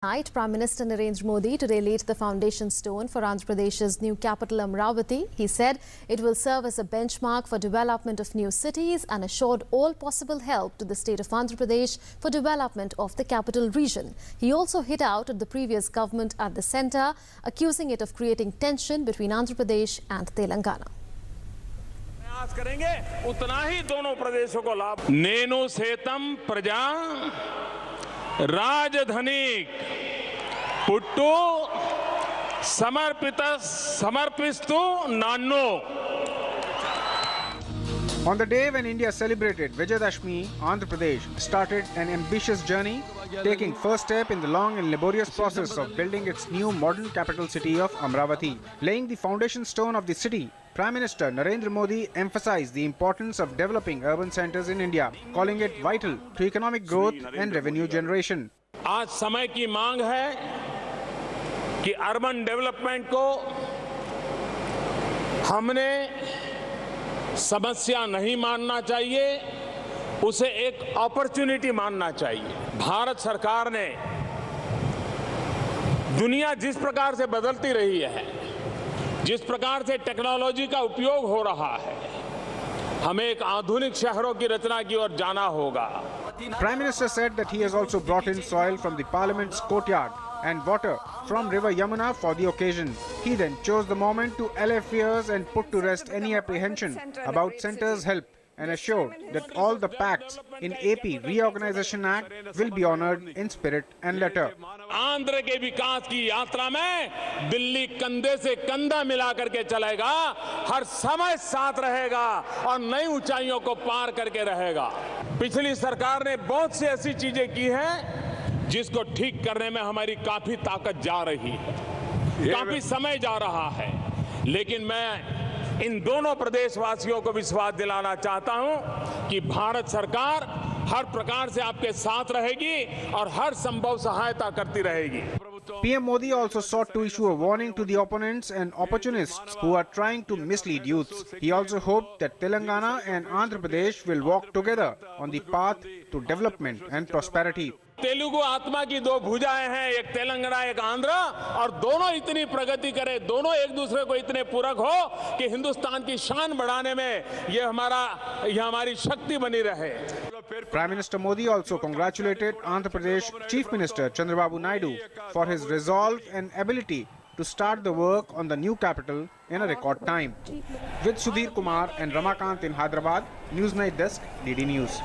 Tonight, Prime Minister Narendra Modi today laid the foundation stone for Andhra Pradesh's new capital Amravati. He said it will serve as a benchmark for development of new cities and assured all possible help to the state of Andhra Pradesh for development of the capital region. He also hit out at the previous government at the centre, accusing it of creating tension between Andhra Pradesh and Telangana. प्रयास करेंगे उतना ही दोनों प्रदेशों को लाभ नेनु सेतम प्रजा राजधनिक puttu समर्पिस्तु नान्नो. On the day when India celebrated Vijayadashmi, Andhra Pradesh started an ambitious journey, taking first step in the long and laborious process of building its new modern capital city of Amravati. Laying the foundation stone of the city, Prime Minister Narendra Modi emphasized the importance of developing urban centers in India, calling it vital to economic growth and revenue generation. आज समय की मांग है कि urban development को हमने समस्या नहीं मानना चाहिए, उसे एक अपॉर्चुनिटी मानना चाहिए. भारत सरकार ने दुनिया जिस प्रकार से बदलती रही है, जिस प्रकार से टेक्नोलॉजी का उपयोग हो रहा है, हमें एक आधुनिक शहरों की रचना की ओर जाना होगा. Prime Minister said that he has also brought in soil from the Parliament's courtyard and water from River Yamuna for the occasion. He then chose the moment to allay fears and put to rest any apprehension about centre's help and assured that all the pacts in AP Reorganization Act will be honoured in spirit and letter. Andhra के विकास की यात्रा में दिल्ली कंधे से कंधा मिला करके चलेगा, हर समय साथ रहेगा और नई ऊंचाइयों को पार करके रहेगा. पिछली सरकार ने बहुत सी ऐसी चीजें की हैं जिसको ठीक करने में हमारी काफी ताकत जा रही है, काफी समय जा रहा है, लेकिन मैं इन दोनों प्रदेशवासियों को विश्वास दिलाना चाहता हूं कि भारत सरकार हर प्रकार से आपके साथ रहेगी और हर संभव सहायता करती रहेगी. PM Modi also sought to issue a warning to the opponents and opportunists who are trying to mislead youths. He also hoped that Telangana and Andhra Pradesh will walk together on the path to development and prosperity. Telugu आत्मा की दो भुजाएं हैं, एक तेलंगाना एक आंध्र, और दोनों इतनी प्रगति करें, दोनों एक दूसरे को इतने पूरक हो कि हिंदुस्तान की शान बढ़ाने में ये हमारी शक्ति बनी रहे. Prime Minister Modi also congratulated Andhra Pradesh Chief Minister Chandrababu Naidu for his resolve and ability to start the work on the new capital in a record time. With Sudhir Kumar and Ramakant in Hyderabad, Newsnight Desk, DD News.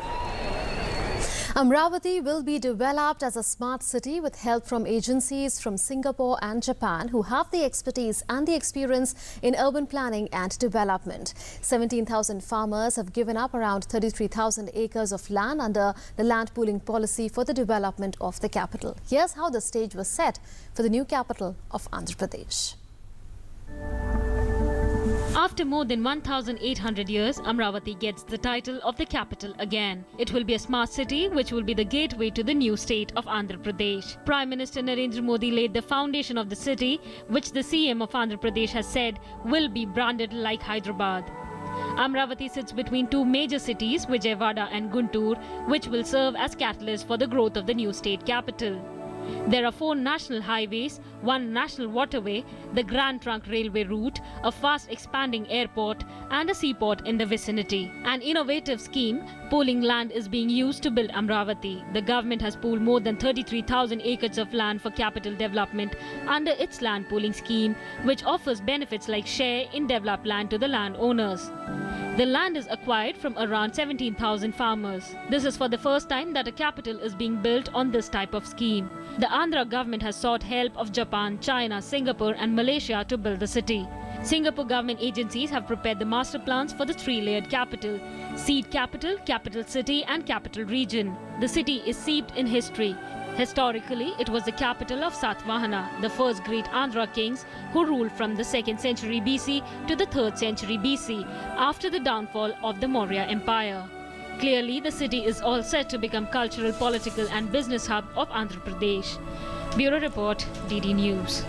Amravati will be developed as a smart city with help from agencies from Singapore and Japan who have the expertise and the experience in urban planning and development. 17,000 farmers have given up around 33,000 acres of land under the land pooling policy for the development of the capital. Here's how the stage was set for the new capital of Andhra Pradesh. After more than 1,800 years, Amravati gets the title of the capital again. It will be a smart city which will be the gateway to the new state of Andhra Pradesh. Prime Minister Narendra Modi laid the foundation of the city, which the CM of Andhra Pradesh has said will be branded like Hyderabad. Amravati sits between two major cities, Vijayawada and Guntur, which will serve as catalysts for the growth of the new state capital. There are 4 national highways, 1 national waterway, the Grand Trunk Railway route, a fast expanding airport and a seaport in the vicinity. An innovative scheme, pooling land, is being used to build Amravati. The government has pooled more than 33,000 acres of land for capital development under its land pooling scheme, which offers benefits like share in developed land to the landowners. The land is acquired from around 17,000 farmers. This is for the first time that a capital is being built on this type of scheme. The Andhra government has sought help of Japan, China, Singapore and Malaysia to build the city. Singapore government agencies have prepared the master plans for the 3-layered capital: seed capital, capital city and capital region. The city is steeped in history. Historically, it was the capital of Satvahana, the first great Andhra kings who ruled from the 2nd century BC to the 3rd century BC after the downfall of the Maurya Empire. Clearly, the city is all set to become cultural, political and business hub of Andhra Pradesh. Bureau Report, DD News.